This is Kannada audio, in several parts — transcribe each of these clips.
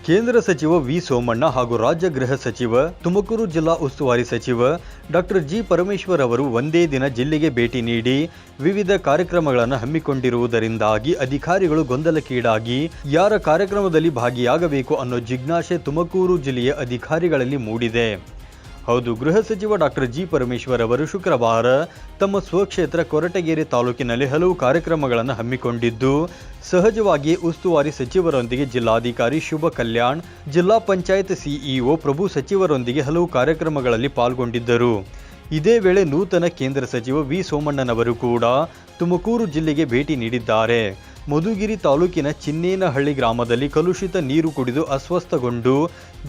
ಕೇಂದ್ರ ಸಚಿವ ವಿ ಸೋಮಣ್ಣ ಹಾಗೂ ರಾಜ್ಯ ಗೃಹ ಸಚಿವ, ತುಮಕೂರು ಜಿಲ್ಲಾ ಉಸ್ತುವಾರಿ ಸಚಿವ ಡಾಕ್ಟರ್ ಜಿ ಪರಮೇಶ್ವರ್ ಅವರು ಒಂದೇ ದಿನ ಜಿಲ್ಲೆಗೆ ಭೇಟಿ ನೀಡಿ ವಿವಿಧ ಕಾರ್ಯಕ್ರಮಗಳನ್ನು ಹಮ್ಮಿಕೊಂಡಿರುವುದರಿಂದಾಗಿ ಅಧಿಕಾರಿಗಳು ಗೊಂದಲಕ್ಕೀಡಾಗಿ ಯಾರ ಕಾರ್ಯಕ್ರಮದಲ್ಲಿ ಭಾಗಿಯಾಗಬೇಕು ಅನ್ನೋ ಜಿಜ್ಞಾಸೆ ತುಮಕೂರು ಜಿಲ್ಲೆಯ ಅಧಿಕಾರಿಗಳಲ್ಲಿ ಮೂಡಿದೆ. ಹೌದು, ಗೃಹ ಸಚಿವ ಡಾಕ್ಟರ್ ಜಿ ಪರಮೇಶ್ವರ್ ಅವರು ಶುಕ್ರವಾರ ತಮ್ಮ ಸ್ವಕ್ಷೇತ್ರ ಕೊರಟಗೆರೆ ತಾಲೂಕಿನಲ್ಲಿ ಹಲವು ಕಾರ್ಯಕ್ರಮಗಳನ್ನು ಹಮ್ಮಿಕೊಂಡಿದ್ದು, ಸಹಜವಾಗಿಯೇ ಉಸ್ತುವಾರಿ ಸಚಿವರೊಂದಿಗೆ ಜಿಲ್ಲಾಧಿಕಾರಿ ಶುಭ ಕಲ್ಯಾಣ್, ಜಿಲ್ಲಾ ಪಂಚಾಯತ್ ಸಿಇಒ ಪ್ರಭು ಸಚಿವರೊಂದಿಗೆ ಹಲವು ಕಾರ್ಯಕ್ರಮಗಳಲ್ಲಿ ಪಾಲ್ಗೊಂಡಿದ್ದರು. ಇದೇ ವೇಳೆ ನೂತನ ಕೇಂದ್ರ ಸಚಿವ ವಿ ಸೋಮಣ್ಣನವರು ಕೂಡ ತುಮಕೂರು ಜಿಲ್ಲೆಗೆ ಭೇಟಿ ನೀಡಿದ್ದಾರೆ. ಮಧುಗಿರಿ ತಾಲೂಕಿನ ಚಿನ್ನೇನಹಳ್ಳಿ ಗ್ರಾಮದಲ್ಲಿ ಕಲುಷಿತ ನೀರು ಕುಡಿದು ಅಸ್ವಸ್ಥಗೊಂಡು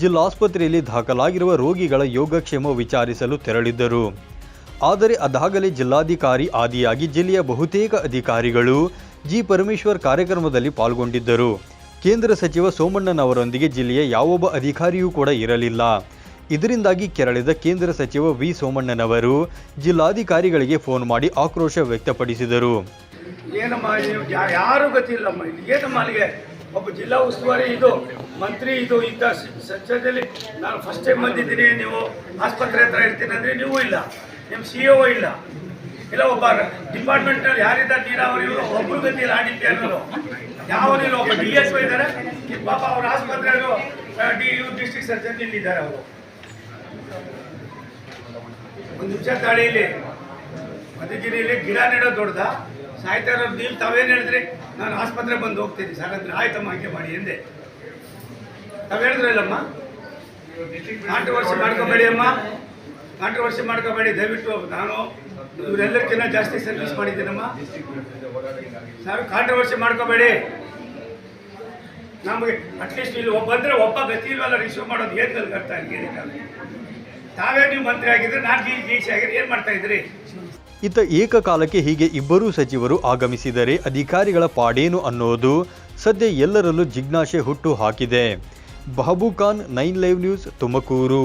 ಜಿಲ್ಲಾಸ್ಪತ್ರೆಯಲ್ಲಿ ದಾಖಲಾಗಿರುವ ರೋಗಿಗಳ ಯೋಗಕ್ಷೇಮ ವಿಚಾರಿಸಲು ತೆರಳಿದ್ದರು. ಆದರೆ ಅದಾಗಲೇ ಜಿಲ್ಲಾಧಿಕಾರಿ ಆದಿಯಾಗಿ ಜಿಲ್ಲೆಯ ಬಹುತೇಕ ಅಧಿಕಾರಿಗಳು ಜಿ ಪರಮೇಶ್ವರ್ ಕಾರ್ಯಕ್ರಮದಲ್ಲಿ ಪಾಲ್ಗೊಂಡಿದ್ದರು. ಕೇಂದ್ರ ಸಚಿವ ಸೋಮಣ್ಣನವರೊಂದಿಗೆ ಜಿಲ್ಲೆಯ ಯಾವೊಬ್ಬ ಅಧಿಕಾರಿಯೂ ಕೂಡ ಇರಲಿಲ್ಲ. ಇದರಿಂದಾಗಿ ಕೆರಳಿದ ಕೇಂದ್ರ ಸಚಿವ ವಿ ಸೋಮಣ್ಣನವರು ಜಿಲ್ಲಾಧಿಕಾರಿಗಳಿಗೆ ಫೋನ್ ಮಾಡಿ ಆಕ್ರೋಶ ವ್ಯಕ್ತಪಡಿಸಿದರು. ಏನಮ್ಮ ಯಾರು ಗೊತ್ತಿಲ್ಲಮ್ಮ, ಏನಮ್ಮ ಅಲ್ಲಿಗೆ ಒಬ್ಬ ಜಿಲ್ಲಾ ಉಸ್ತುವಾರಿ ಇದು ಮಂತ್ರಿ ಇದು ಇಂಥ ಸಂಸದಲ್ಲಿ ನಾನು ಫಸ್ಟ್ ಟೈಮ್ ಬಂದಿದ್ದೀನಿ, ನೀವು ಆಸ್ಪತ್ರೆ ಹತ್ರ ಇರ್ತೀನಿ ಅಂದರೆ ನೀವು ಇಲ್ಲ, ನಿಮ್ಮ CEO ಇಲ್ಲ, ಇಲ್ಲ ಒಬ್ಬ ಡಿಪಾರ್ಟ್ಮೆಂಟ್ನಲ್ಲಿ ಯಾರಿದ್ದಾರೆ ನೀರಾವರಿ ಒಬ್ಬರು ಗತಿಯಲ್ಲಿ ಆಡಿದ್ದೆ ಅನ್ನೋದು ಯಾವನಿಲ್ಲ, ಒಬ್ಬ DSO ಇದ್ದಾರೆ ಪಾಪ ಅವ್ರ ಆಸ್ಪತ್ರೆಗೂ ಡಿಸ್ಟ್ರಿಕ್ಟ್ ಸರ್ಜನ್ ಇಲ್ಲಿದ್ದಾರೆ. ಅವರು ಒಂದು ನಿಮಿಷ ತಾಳಿಯಲ್ಲಿ ಮಧುಗಿರಿಯಲ್ಲಿ ಗಿಡ ನೆಡೋದು ದೊಡ್ಡದ ಸಾಯ್ತಾ ಇರೋದು ನೀವು ತಾವೇನು ಹೇಳಿದ್ರಿ, ನಾನು ಆಸ್ಪತ್ರೆ ಬಂದು ಹೋಗ್ತೀನಿ ಸರ್ ಅಂದ್ರೆ ಆಯ್ತಮ್ಮ ಹಾಗೆ ಮಾಡಿ ಎಂದೆ. ತಾವು ಹೇಳಿದ್ರಲ್ಲಮ್ಮ, ಕಾಂಟ್ರವರ್ಸಿ ಮಾಡ್ಕೋಬೇಡಿ ಅಮ್ಮ, ಕಾಂಟ್ರವರ್ಸಿ ಮಾಡ್ಕೋಬೇಡಿ ದಯವಿಟ್ಟು. ನಾನು ಇವರೆಲ್ಲರಿಗಿಂತ ಜಾಸ್ತಿ ಸರ್ವಿಸ್ ಮಾಡಿದ್ದೀನಮ್ಮ ಸರ್, ಕಾಂಟ್ರವರ್ಸಿ ಮಾಡ್ಕೋಬೇಡಿ. ನಮಗೆ ಅಟ್ಲೀಸ್ಟ್ ಇಲ್ಲಿ ಬಂದರೆ ಒಬ್ಬ ಗತಿ ಇಲ್ವಲ್ಲ ರಿಸೀವ್ ಮಾಡೋದು, ಏನು ಕಲ್ಕರ್ತಾ ಏನಕ್ಕೆ ತಾವೇ ನೀವು ಮಂತ್ರಿ ಆಗಿದ್ರೆ ನಾನು DC ಆಗಿದ್ರೆ ಏನು ಮಾಡ್ತಾ ಇದ್ರಿ? ಇತ್ತ ಏಕಕಾಲಕ್ಕೆ ಹೀಗೆ ಇಬ್ಬರೂ ಸಚಿವರು ಆಗಮಿಸಿದರೆ ಅಧಿಕಾರಿಗಳ ಪಾಡೇನು ಅನ್ನೋದು ಸದ್ಯ ಎಲ್ಲರಲ್ಲೂ ಜಿಜ್ಞಾಸೆ ಹುಟ್ಟು ಹಾಕಿದೆ. Babu Khan, 9 live news, Tumakuru.